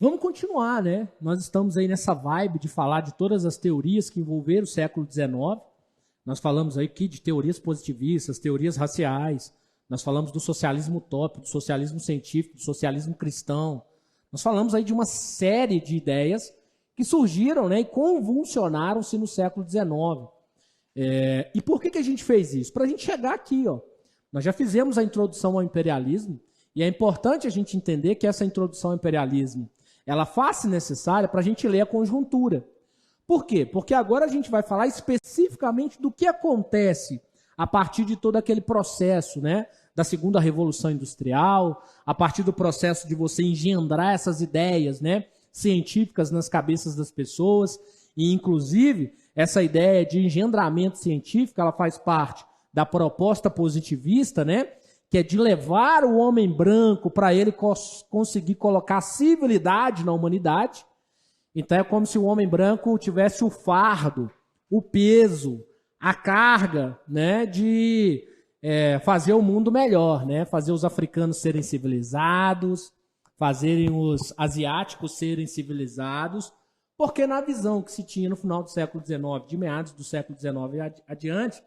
Vamos continuar, né? Nós estamos aí nessa vibe de falar de todas as teorias que envolveram o século XIX. Nós falamos aí aqui de teorias positivistas, teorias raciais. Nós falamos do socialismo utópico, do socialismo científico, do socialismo cristão. Nós falamos aí de uma série de ideias que surgiram, né, e convulsionaram-se no século XIX. E por que a gente fez isso? Para a gente chegar aqui, ó. Nós já fizemos a introdução ao imperialismo e é importante a gente entender que essa introdução ao imperialismo ela faz-se necessária para a gente ler a conjuntura. Por quê? Porque agora a gente vai falar especificamente do que acontece a partir de todo aquele processo, né, da segunda revolução industrial, a partir do processo de você engendrar essas ideias, né, científicas nas cabeças das pessoas, e inclusive essa ideia de engendramento científico, ela faz parte da proposta positivista, né, que é de levar o homem branco para ele conseguir colocar civilidade na humanidade. Então é como se o homem branco tivesse o fardo, o peso, a carga, né, de fazer o mundo melhor, né, fazer os africanos serem civilizados, fazerem os asiáticos serem civilizados, porque na visão que se tinha no final do século XIX, de meados do século XIX adiante,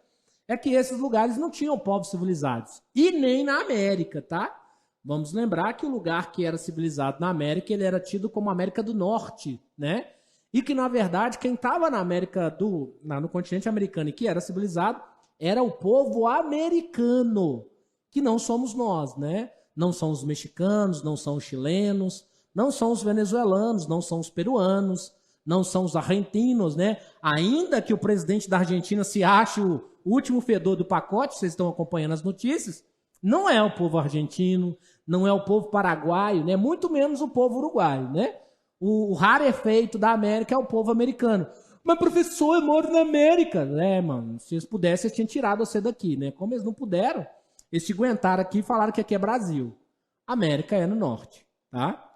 é que esses lugares não tinham povos civilizados. E nem na América, tá? Vamos lembrar que o lugar que era civilizado na América, ele era tido como América do Norte, né? E que, na verdade, quem estava na América no continente americano e que era civilizado era o povo americano, que não somos nós, né? Não são os mexicanos, não são os chilenos, não são os venezuelanos, não são os peruanos, não são os argentinos, né? Ainda que o presidente da Argentina se ache o último fedor do pacote, vocês estão acompanhando as notícias, não é o povo argentino, não é o povo paraguaio, né? Muito menos o povo uruguaio, né? O rarefeito da América é o povo americano. Mas, professor, eu moro na América. Mano, se eles pudessem, eles tinham tirado você daqui, né? Como eles não puderam, eles te aguentaram aqui e falaram que aqui é Brasil. América é no norte, tá?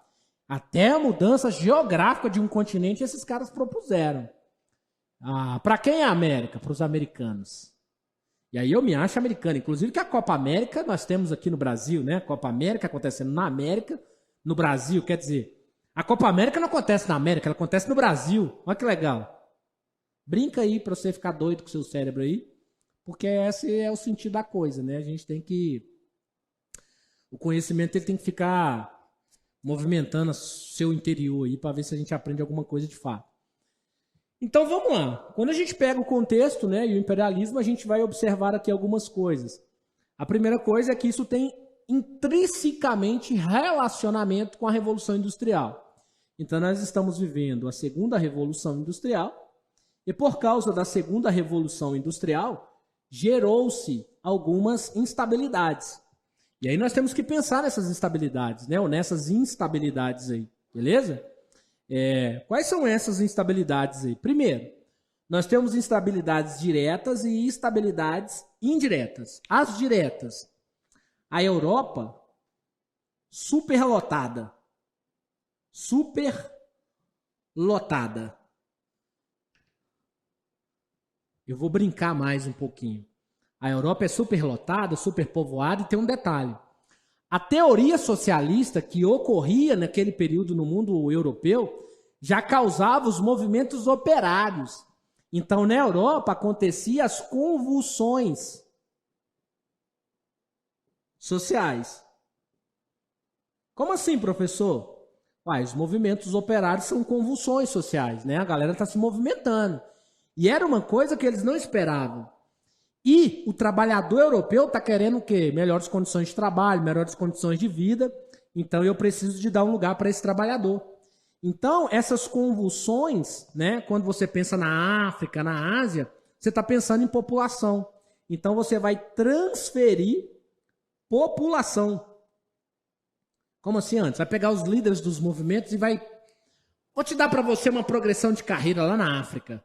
Até a mudança geográfica de um continente esses caras propuseram. Para quem é a América? Para os americanos. E aí eu me acho americano. Inclusive que a Copa América nós temos aqui no Brasil, né? A Copa América acontecendo na América, no Brasil. Quer dizer, a Copa América não acontece na América, ela acontece no Brasil. Olha que legal. Brinca aí para você ficar doido com o seu cérebro aí, porque esse é o sentido da coisa, né? A gente tem que... O conhecimento ele tem que ficar movimentando o seu interior aí para ver se a gente aprende alguma coisa de fato. Então vamos lá. Quando a gente pega o contexto, né, e o imperialismo, a gente vai observar aqui algumas coisas. A primeira coisa é que isso tem intrinsecamente relacionamento com a Revolução Industrial. Então nós estamos vivendo a segunda Revolução Industrial e por causa da segunda Revolução Industrial gerou-se algumas instabilidades. E aí nós temos que pensar nessas instabilidades, né, ou nessas instabilidades aí, beleza? Quais são essas instabilidades aí? Primeiro, nós temos instabilidades diretas e instabilidades indiretas. As diretas, a Europa superlotada. Superlotada. Eu vou brincar mais um pouquinho. A Europa é superlotada, superpovoada e tem um detalhe. A teoria socialista que ocorria naquele período no mundo europeu já causava os movimentos operários. Então, na Europa, aconteciam as convulsões sociais. Como assim, professor? Os movimentos operários são convulsões sociais, né? A galera está se movimentando. E era uma coisa que eles não esperavam. E o trabalhador europeu está querendo o quê? Melhores condições de trabalho, melhores condições de vida. Então eu preciso de dar um lugar para esse trabalhador. Então essas convulsões, né, quando você pensa na África, na Ásia, você está pensando em população. Então você vai transferir população. Como assim antes? Vai pegar os líderes dos movimentos e vai... Vou te dar para você uma progressão de carreira lá na África.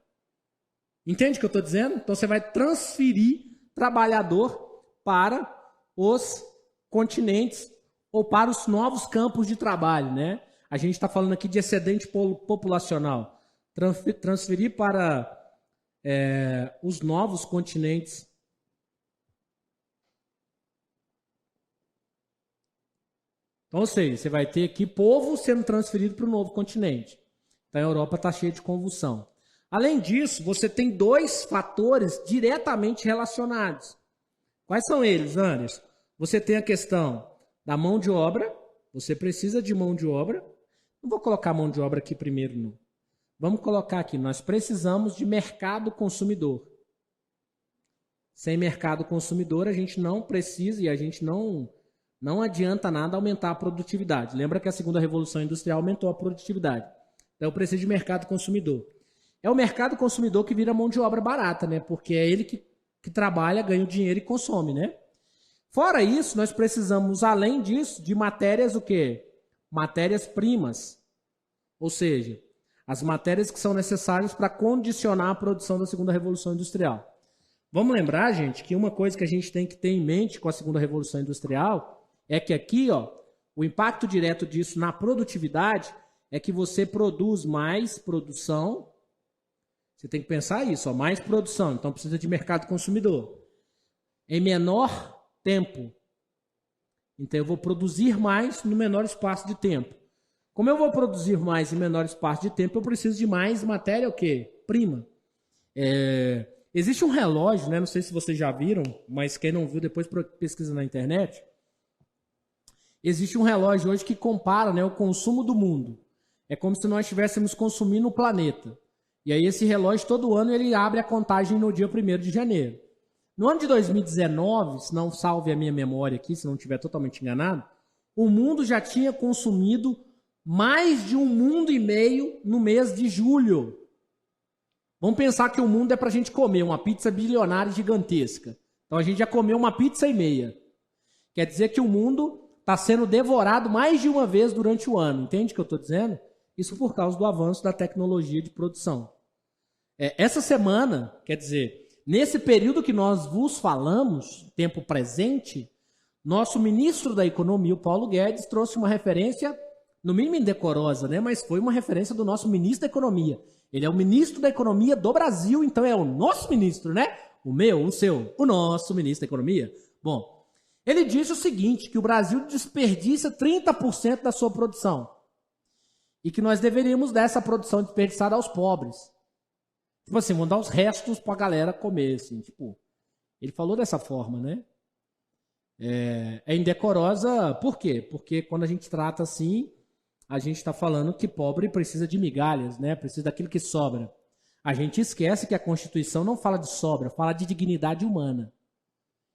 Entende o que eu estou dizendo? Então você vai transferir trabalhador para os continentes ou para os novos campos de trabalho, né? A gente está falando aqui de excedente populacional. Transferir para os novos continentes. Então, ou seja, você vai ter aqui povo sendo transferido para o novo continente. Então, a Europa está cheia de convulsão. Além disso, você tem dois fatores diretamente relacionados. Quais são eles, Anderson? Você tem a questão da mão de obra. Você precisa de mão de obra. Não vou colocar mão de obra aqui primeiro, não. Vamos colocar aqui, nós precisamos de mercado consumidor. Sem mercado consumidor, a gente não precisa e a gente não adianta nada aumentar a produtividade. Lembra que a segunda revolução industrial aumentou a produtividade. Então, eu preciso de mercado consumidor. É o mercado consumidor que vira mão de obra barata, né? Porque é ele que trabalha, ganha o dinheiro e consome, né? Fora isso, nós precisamos, além disso, de matérias o quê? Matérias-primas. Ou seja, as matérias que são necessárias para condicionar a produção da segunda revolução industrial. Vamos lembrar, gente, que uma coisa que a gente tem que ter em mente com a segunda revolução industrial é que aqui, ó, o impacto direto disso na produtividade é que você produz mais produção. Você tem que pensar isso, ó, mais produção, então precisa de mercado consumidor. Em menor tempo. Então eu vou produzir mais no menor espaço de tempo. Como eu vou produzir mais em menor espaço de tempo, eu preciso de mais matéria o quê? Prima. Existe um relógio, né? Não sei se vocês já viram, mas quem não viu, depois pesquisa na internet. Existe um relógio hoje que compara, né, o consumo do mundo. É como se nós estivéssemos consumindo o planeta. E aí esse relógio, todo ano, ele abre a contagem no dia 1º de janeiro. No ano de 2019, se não salve a minha memória aqui, se não estiver totalmente enganado, o mundo já tinha consumido mais de 1,5 mundo no mês de julho. Vamos pensar que o mundo é para a gente comer uma pizza bilionária gigantesca. Então a gente já comeu uma pizza e meia. Quer dizer que o mundo está sendo devorado mais de uma vez durante o ano. Entende o que eu estou dizendo? Isso por causa do avanço da tecnologia de produção. Essa semana, quer dizer, nesse período que nós vos falamos, tempo presente, nosso ministro da Economia, o Paulo Guedes, trouxe uma referência, no mínimo indecorosa, né? Mas foi uma referência do nosso ministro da Economia. Ele é o ministro da Economia do Brasil, então é o nosso ministro, né? O meu, o seu, o nosso ministro da Economia. Bom, ele disse o seguinte, que o Brasil desperdiça 30% da sua produção. E que nós deveríamos dar essa produção desperdiçada aos pobres. Tipo assim, vamos dar os restos pra galera comer, assim, tipo. Ele falou dessa forma, né? É indecorosa, por quê? Porque quando a gente trata assim, a gente está falando que pobre precisa de migalhas, né? Precisa daquilo que sobra. A gente esquece que a Constituição não fala de sobra, fala de dignidade humana.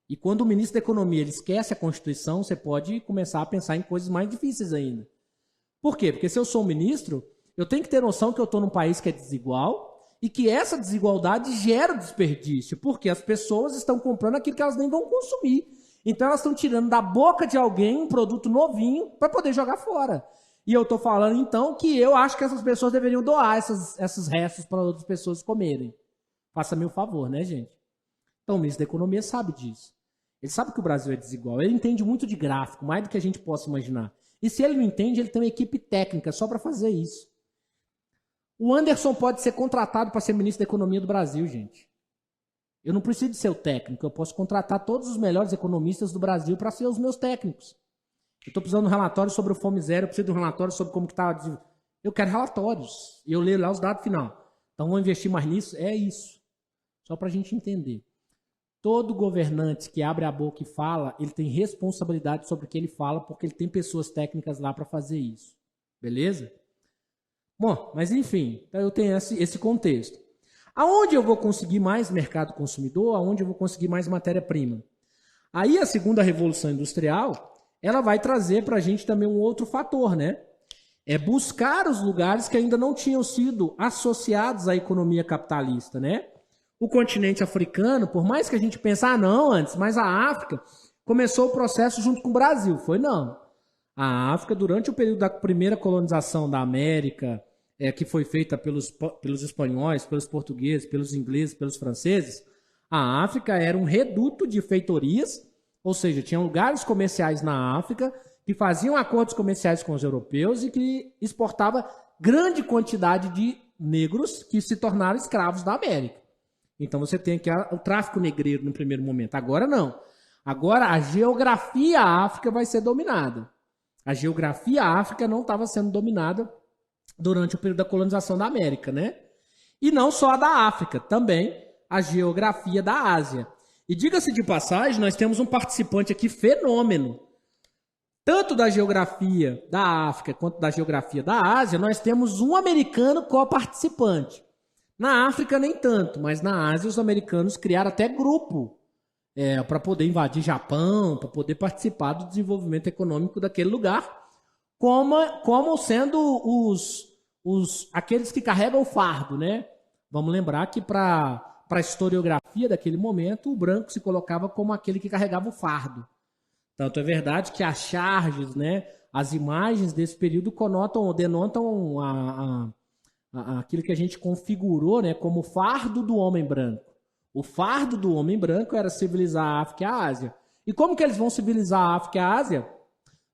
E quando o ministro da Economia ele esquece a Constituição, você pode começar a pensar em coisas mais difíceis ainda. Por quê? Porque se eu sou um ministro, eu tenho que ter noção que eu estou num país que é desigual e que essa desigualdade gera desperdício, porque as pessoas estão comprando aquilo que elas nem vão consumir. Então elas estão tirando da boca de alguém um produto novinho para poder jogar fora. E eu estou falando então que eu acho que essas pessoas deveriam doar esses restos para outras pessoas comerem. Faça-me o favor, né, gente? Então o ministro da Economia sabe disso. Ele sabe que o Brasil é desigual. Ele entende muito de gráfico, mais do que a gente possa imaginar. E se ele não entende, ele tem uma equipe técnica só para fazer isso. O Anderson pode ser contratado para ser ministro da Economia do Brasil, gente. Eu não preciso de ser o técnico, eu posso contratar todos os melhores economistas do Brasil para ser os meus técnicos. Eu estou precisando de um relatório sobre o Fome Zero, eu preciso de um relatório sobre como que está... Eu quero relatórios, e eu leio lá os dados final. Então, vou investir mais nisso? É isso. Só para a gente entender. Todo governante que abre a boca e fala, ele tem responsabilidade sobre o que ele fala, porque ele tem pessoas técnicas lá para fazer isso. Beleza? Bom, mas enfim, então eu tenho esse contexto. Aonde eu vou conseguir mais mercado consumidor? Aonde eu vou conseguir mais matéria-prima? Aí a segunda revolução industrial, ela vai trazer para a gente também um outro fator, né? É buscar os lugares que ainda não tinham sido associados à economia capitalista, né? O continente africano, por mais que a gente pense, não, antes, mas a África começou o processo junto com o Brasil. Foi não. A África, durante o período da primeira colonização da América, que foi feita pelos espanhóis, pelos portugueses, pelos ingleses, pelos franceses, a África era um reduto de feitorias, ou seja, tinha lugares comerciais na África que faziam acordos comerciais com os europeus e que exportava grande quantidade de negros que se tornaram escravos da América. Então você tem aqui o tráfico negreiro no primeiro momento. Agora não. Agora a geografia África vai ser dominada. A geografia África não estava sendo dominada durante o período da colonização da América, né? E não só a da África, também a geografia da Ásia. E diga-se de passagem, nós temos um participante aqui fenômeno. Tanto da geografia da África quanto da geografia da Ásia, nós temos um americano co-participante. Na África nem tanto, mas na Ásia os americanos criaram até grupo para poder invadir Japão, para poder participar do desenvolvimento econômico daquele lugar, como sendo aqueles que carregam o fardo, né? Vamos lembrar que para a historiografia daquele momento, o branco se colocava como aquele que carregava o fardo. Tanto é verdade que as charges, né, as imagens desse período denotam aquilo que a gente configurou, né, como o fardo do homem branco. O fardo do homem branco era civilizar a África e a Ásia. E como que eles vão civilizar a África e a Ásia?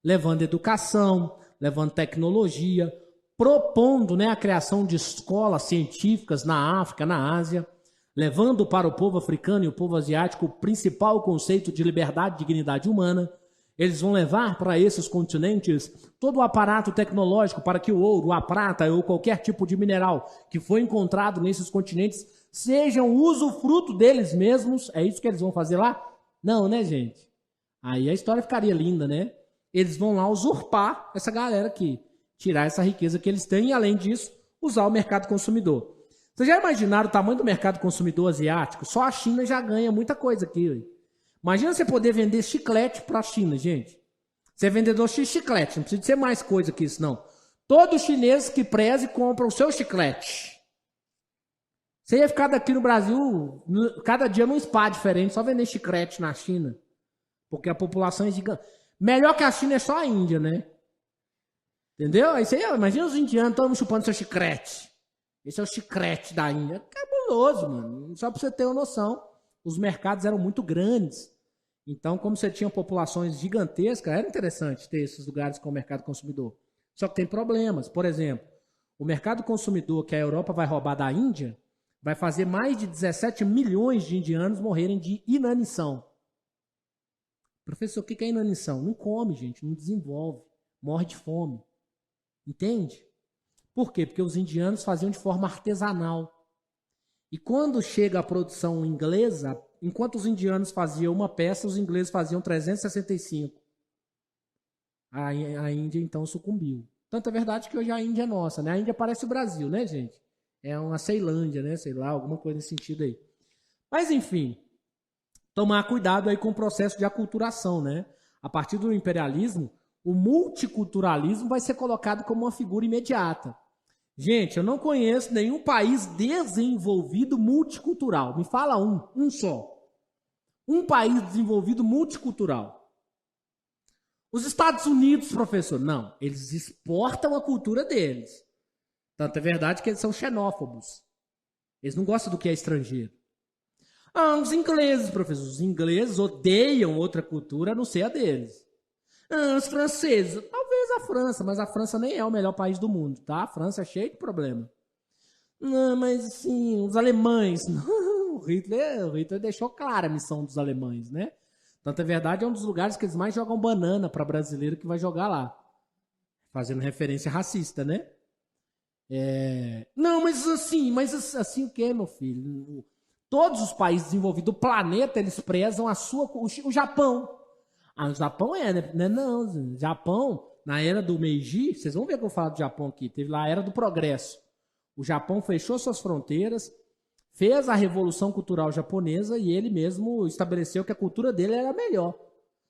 Levando educação, levando tecnologia, propondo, né, a criação de escolas científicas na África, na Ásia, levando para o povo africano e o povo asiático o principal conceito de liberdade e dignidade humana. Eles vão levar para esses continentes todo o aparato tecnológico para que o ouro, a prata ou qualquer tipo de mineral que foi encontrado nesses continentes sejam usufruto deles mesmos. É isso que eles vão fazer lá? Não, né, gente? Aí a história ficaria linda, né? Eles vão lá usurpar essa galera aqui, tirar essa riqueza que eles têm e, além disso, usar o mercado consumidor. Vocês já imaginaram o tamanho do mercado consumidor asiático? Só a China já ganha muita coisa aqui. Ué. Imagina você poder vender chiclete para a China, gente. Você é vendedor de chiclete, não precisa ser mais coisa que isso, não. Todo chinês que preze compra o seu chiclete. Você ia ficar daqui no Brasil, cada dia num spa diferente, só vender chiclete na China. Porque a população é gigante. Melhor que a China é só a Índia, né? Entendeu? Aí você imagina os indianos todos chupando seu chiclete. Esse é o chiclete da Índia. Cabuloso, mano. Só pra você ter uma noção. Os mercados eram muito grandes. Então, como você tinha populações gigantescas, era interessante ter esses lugares com o mercado consumidor. Só que tem problemas. Por exemplo, o mercado consumidor que a Europa vai roubar da Índia vai fazer mais de 17 milhões de indianos morrerem de inanição. Professor, o que é inanição? Não come, gente. Não desenvolve. Morre de fome. Entende? Por quê? Porque os indianos faziam de forma artesanal. E quando chega a produção inglesa, enquanto os indianos faziam uma peça, os ingleses faziam 365. A Índia, então, sucumbiu. Tanto é verdade que hoje a Índia é nossa, né? A Índia parece o Brasil, né, gente? É uma Ceilândia, né? Sei lá, alguma coisa nesse sentido aí. Mas, enfim, tomar cuidado aí com o processo de aculturação, né? A partir do imperialismo, o multiculturalismo vai ser colocado como uma figura imediata. Gente, eu não conheço nenhum país desenvolvido multicultural. Me fala um só. Um país desenvolvido multicultural. Os Estados Unidos, professor, não. Eles exportam a cultura deles. Tanto é verdade que eles são xenófobos. Eles não gostam do que é estrangeiro. Ah, os ingleses, professor. Os ingleses odeiam outra cultura a não ser a deles. Ah, os franceses. Talvez a França, mas a França nem é o melhor país do mundo, tá? A França é cheia de problema. Não, mas assim, os alemães. Não, o Hitler deixou clara a missão dos alemães, né? Tanto é verdade, é um dos lugares que eles mais jogam banana para brasileiro que vai jogar lá. Fazendo referência racista, né? Não, mas assim o que, meu filho? Todos os países desenvolvidos do planeta, eles prezam o Japão. Ah, o Japão né? Não, o Japão, na era do Meiji, vocês vão ver que eu falo do Japão aqui, teve lá a era do progresso. O Japão fechou suas fronteiras, fez a revolução cultural japonesa e ele mesmo estabeleceu que a cultura dele era melhor.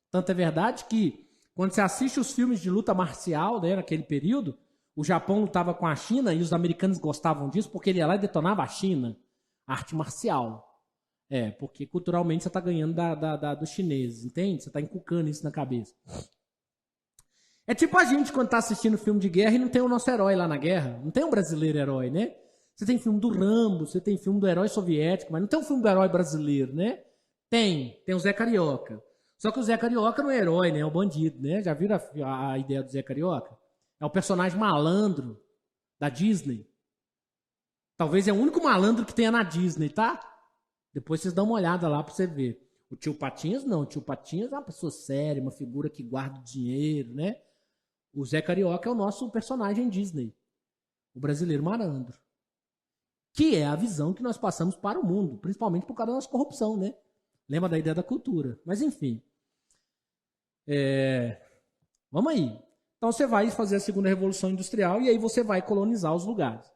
Tanto é verdade que, quando você assiste os filmes de luta marcial, né, naquele período, o Japão lutava com a China e os americanos gostavam disso porque ele ia lá e detonava a China. Arte marcial. Porque culturalmente você está ganhando dos chineses, entende? Você está inculcando isso na cabeça. É tipo a gente quando está assistindo filme de guerra e não tem o nosso herói lá na guerra. Não tem um brasileiro herói, né? Você tem filme do Rambo, você tem filme do herói soviético, mas não tem um filme do herói brasileiro, né? Tem o Zé Carioca. Só que o Zé Carioca não é herói, né? É o bandido, né? Já viram a ideia do Zé Carioca? É o personagem malandro da Disney. Talvez é o único malandro que tenha na Disney, tá? Depois vocês dão uma olhada lá pra você ver. O tio Patinhas não. O tio Patinhas é uma pessoa séria, uma figura que guarda o dinheiro, né? O Zé Carioca é o nosso personagem Disney, o brasileiro malandro. Que é a visão que nós passamos para o mundo, principalmente por causa da nossa corrupção, né? Lembra da ideia da cultura. Mas enfim. Vamos aí. Então você vai fazer a segunda revolução industrial e aí você vai colonizar os lugares.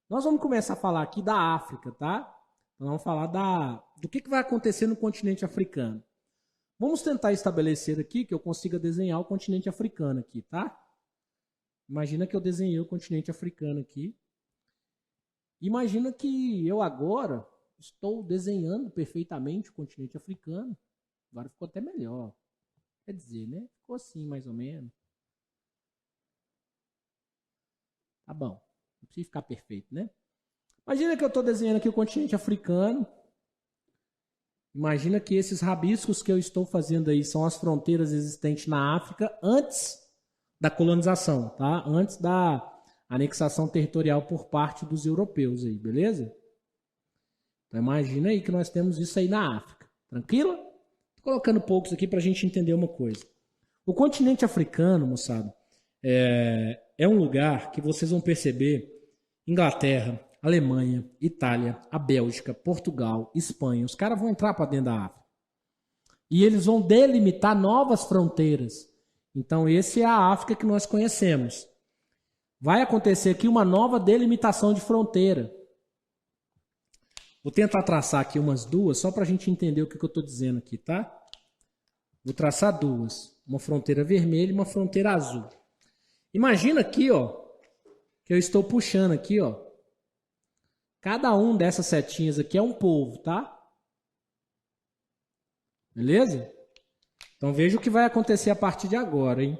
Nós vamos começar a falar aqui da África, tá? Nós vamos falar do que vai acontecer no continente africano. Vamos tentar estabelecer aqui que eu consiga desenhar o continente africano aqui, tá? Imagina que eu desenhei o continente africano aqui. Imagina que eu agora estou desenhando perfeitamente o continente africano. Agora ficou até melhor. Quer dizer, né? Ficou assim, mais ou menos. Tá bom. Não precisa ficar perfeito, né? Imagina que eu estou desenhando aqui o continente africano. Imagina que esses rabiscos que eu estou fazendo aí são as fronteiras existentes na África antes da colonização, tá? Antes da anexação territorial por parte dos europeus aí, beleza? Então imagina aí que nós temos isso aí na África. Tranquilo? Tô colocando poucos aqui para a gente entender uma coisa. O continente africano, moçada, é um lugar que vocês vão perceber Inglaterra, Alemanha, Itália, a Bélgica, Portugal, Espanha. Os caras vão entrar para dentro da África. E eles vão delimitar novas fronteiras. Então esse é a África que nós conhecemos. Vai acontecer aqui uma nova delimitação de fronteira. Vou tentar traçar aqui umas duas, só para a gente entender o que eu estou dizendo aqui, tá? Vou traçar duas. Uma fronteira vermelha e uma fronteira azul. Imagina aqui, ó, que eu estou puxando aqui, ó. Cada um dessas setinhas aqui é um povo, tá? Beleza? Então veja o que vai acontecer a partir de agora, hein?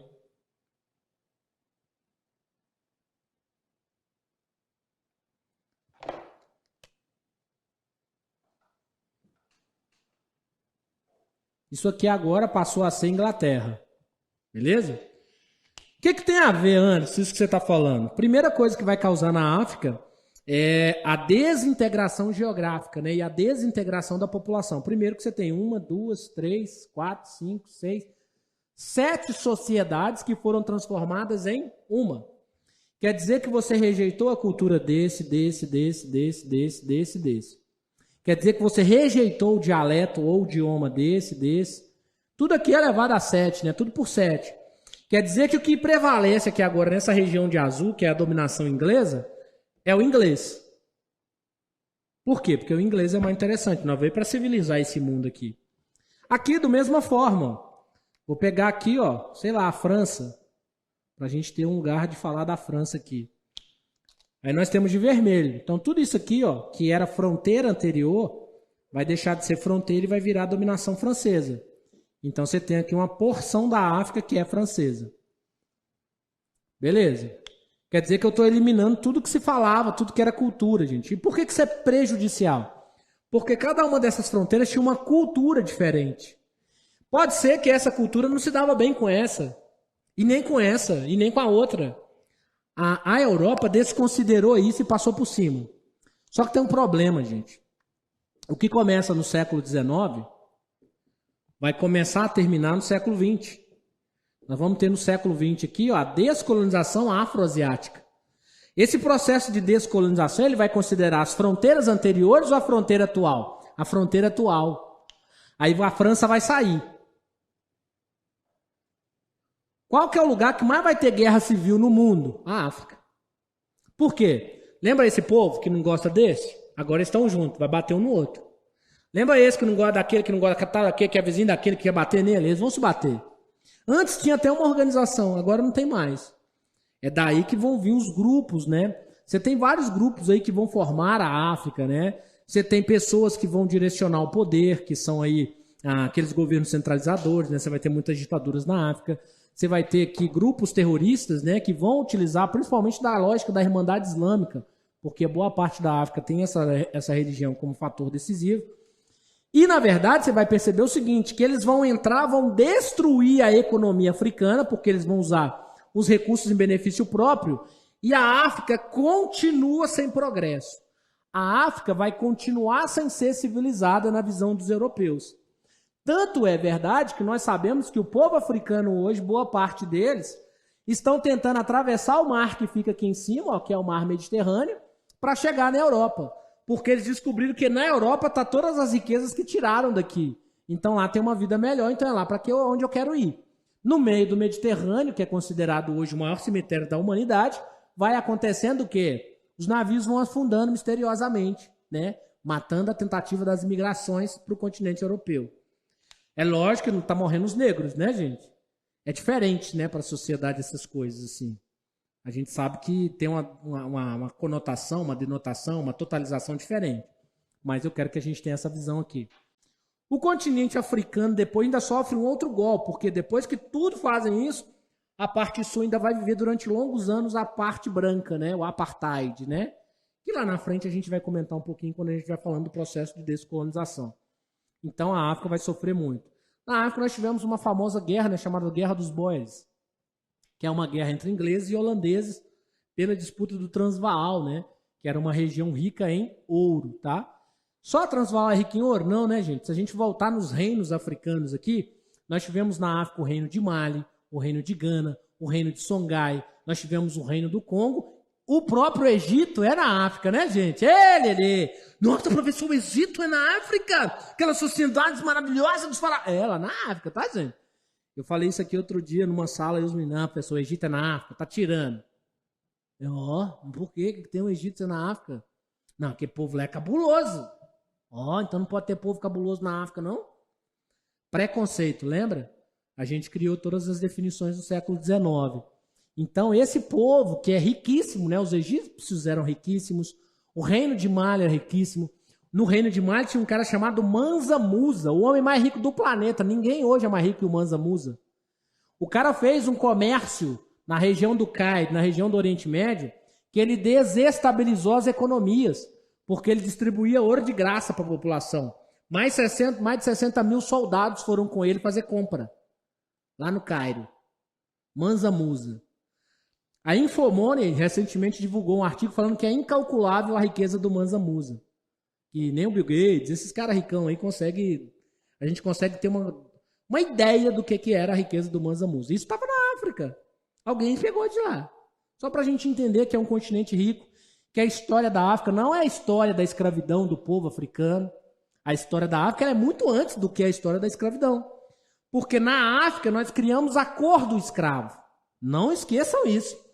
Isso aqui agora passou a ser Inglaterra. Beleza? O que tem a ver, Anderson, isso que você está falando? Primeira coisa que vai causar na África é a desintegração geográfica, né? E a desintegração da população. Primeiro que você tem 1, 2, 3, 4, 5, 6, 7 sociedades que foram transformadas em uma. Quer dizer que você rejeitou a cultura desse. Quer dizer que você rejeitou o dialeto ou o idioma desse. Tudo aqui é levado a 7, né? Tudo por 7. Quer dizer que o que prevalece aqui agora nessa região de azul, que é a dominação inglesa, é o inglês. Por quê? Porque o inglês é mais interessante. Nós veio para civilizar esse mundo aqui. Aqui, da mesma forma. Vou pegar aqui, ó, sei lá, a França. Para a gente ter um lugar de falar da França aqui. Aí nós temos de vermelho. Então tudo isso aqui, ó, que era fronteira anterior, vai deixar de ser fronteira e vai virar dominação francesa. Então você tem aqui uma porção da África que é francesa. Beleza? Quer dizer que eu estou eliminando tudo que se falava, tudo que era cultura, gente. E por que isso é prejudicial? Porque cada uma dessas fronteiras tinha uma cultura diferente. Pode ser que essa cultura não se dava bem com essa, e nem com essa, e nem com a outra. A Europa desconsiderou isso e passou por cima. Só que tem um problema, gente. O que começa no século XIX vai começar a terminar no século XX. Nós vamos ter no século XX aqui, ó, a descolonização afroasiática. Esse processo de descolonização ele vai considerar as fronteiras anteriores ou a fronteira atual? A fronteira atual. Aí a França vai sair. Qual que é o lugar que mais vai ter guerra civil no mundo? A África. Por quê? Lembra esse povo que não gosta desse? Agora eles estão juntos, vai bater um no outro. Lembra esse que não gosta daquele, que não gosta daquele, que é vizinho daquele, que quer bater nele? Eles vão se bater. Antes tinha até uma organização, agora não tem mais. É daí que vão vir os grupos, né? Você tem vários grupos aí que vão formar a África, né? Você tem pessoas que vão direcionar o poder, que são aí aqueles governos centralizadores, né? Você vai ter muitas ditaduras na África. Você vai ter aqui grupos terroristas, né? Que vão utilizar principalmente da lógica da Irmandade Islâmica, porque boa parte da África tem essa religião como fator decisivo. E, na verdade, você vai perceber o seguinte, que eles vão entrar, vão destruir a economia africana, porque eles vão usar os recursos em benefício próprio, e a África continua sem progresso. A África vai continuar sem ser civilizada na visão dos europeus. Tanto é verdade que nós sabemos que o povo africano hoje, boa parte deles, estão tentando atravessar o mar que fica aqui em cima, ó, que é o mar Mediterrâneo, para chegar na Europa. Porque eles descobriram que na Europa tá todas as riquezas que tiraram daqui. Então lá tem uma vida melhor, então é lá para onde eu quero ir. No meio do Mediterrâneo, que é considerado hoje o maior cemitério da humanidade, vai acontecendo o quê? Os navios vão afundando misteriosamente, né? Matando a tentativa das migrações para o continente europeu. É lógico que não está morrendo os negros, né, gente? É diferente, né, para a sociedade essas coisas, assim. A gente sabe que tem uma conotação, uma denotação, uma totalização diferente. Mas eu quero que a gente tenha essa visão aqui. O continente africano depois ainda sofre um outro golpe, porque depois que tudo fazem isso, a parte sul ainda vai viver durante longos anos a parte branca, né? O apartheid, né? E lá na frente a gente vai comentar um pouquinho quando a gente vai falando do processo de descolonização. Então a África vai sofrer muito. Na África nós tivemos uma famosa guerra, né, chamada Guerra dos Boers, que é uma guerra entre ingleses e holandeses pela disputa do Transvaal, né? Que era uma região rica em ouro, tá? Só a Transvaal é rica em ouro? Não, né, gente? Se a gente voltar nos reinos africanos aqui, nós tivemos na África o reino de Mali, o reino de Gana, o reino de Songhai, nós tivemos o reino do Congo, o próprio Egito é na África, né, gente? Lelê! Nossa, professor, o Egito é na África? Aquelas sociedades maravilhosas dos faraós. É lá na África, tá, gente? Eu falei isso aqui outro dia numa sala e os meninos, professor, o Egito é na África, tá tirando. Por que tem um Egito na África? Não, porque povo lá é cabuloso. Então não pode ter povo cabuloso na África, não? Preconceito, lembra? A gente criou todas as definições do século XIX. Então, esse povo, que é riquíssimo, né? Os egípcios eram riquíssimos, o reino de Mali era riquíssimo. No reino de Mali tinha um cara chamado Mansa Musa, o homem mais rico do planeta. Ninguém hoje é mais rico que o Mansa Musa. O cara fez um comércio na região do Cairo, na região do Oriente Médio, que ele desestabilizou as economias, porque ele distribuía ouro de graça para a população. Mais de 60 mil soldados foram com ele fazer compra, lá no Cairo. Mansa Musa. A Infomoney recentemente divulgou um artigo falando que é incalculável a riqueza do Mansa Musa. Que nem o Bill Gates, esses caras ricão aí a gente consegue ter uma ideia do que era a riqueza do Mansa Musa. Isso estava na África. Alguém pegou de lá. Só para a gente entender que é um continente rico, que a história da África não é a história da escravidão do povo africano. A história da África é muito antes do que a história da escravidão. Porque na África nós criamos a cor do escravo. Não esqueçam isso.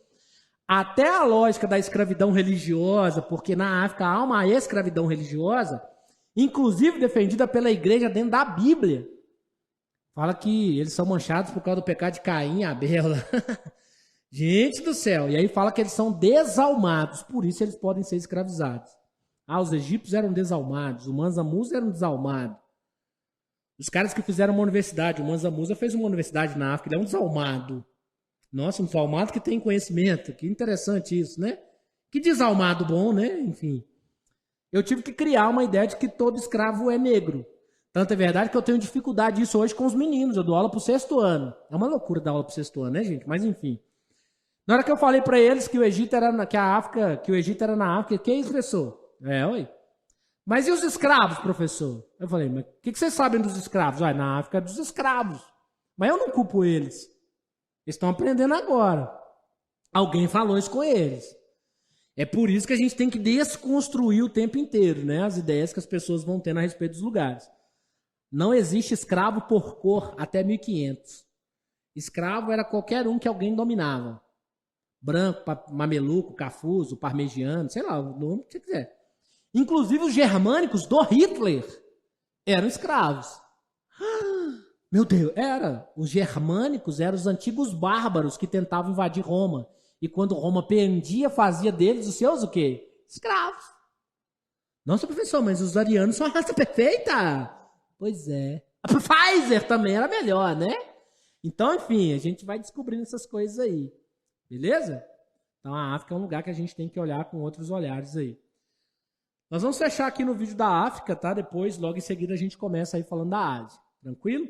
Até a lógica da escravidão religiosa, porque na África há uma escravidão religiosa, inclusive defendida pela igreja dentro da Bíblia. Fala que eles são manchados por causa do pecado de Caim e Abel. Gente do céu. E aí fala que eles são desalmados, por isso eles podem ser escravizados. Os egípcios eram desalmados, o Mansa Musa era um desalmado. Os caras que fizeram uma universidade, o Mansa Musa fez uma universidade na África, ele é um desalmado. Nossa, um desalmado que tem conhecimento, que interessante isso, né? Que desalmado bom, né? Enfim. Eu tive que criar uma ideia de que todo escravo é negro. Tanto é verdade que eu tenho dificuldade disso hoje com os meninos, eu dou aula pro 6º ano. É uma loucura dar aula pro 6º ano, né, gente? Mas enfim. Na hora que eu falei para eles que o Egito era na África, que é isso, professor? Oi. Mas e os escravos, professor? Eu falei, mas o que vocês sabem dos escravos? Na África é dos escravos. Mas eu não culpo eles. Eles estão aprendendo agora. Alguém falou isso com eles. É por isso que a gente tem que desconstruir o tempo inteiro, né? As ideias que as pessoas vão tendo a respeito dos lugares. Não existe escravo por cor até 1500. Escravo era qualquer um que alguém dominava. Branco, mameluco, cafuso, parmegiano, sei lá, o nome que você quiser. Inclusive os germânicos do Hitler eram escravos. Meu Deus, os germânicos eram os antigos bárbaros que tentavam invadir Roma. E quando Roma perdia, fazia deles os seus o quê? Escravos. Nossa, professor, mas os arianos são a raça perfeita. Pois é. A Pfizer também era melhor, né? Então, enfim, a gente vai descobrindo essas coisas aí. Beleza? Então a África é um lugar que a gente tem que olhar com outros olhares aí. Nós vamos fechar aqui no vídeo da África, tá? Depois, logo em seguida, a gente começa aí falando da Ásia. Tranquilo?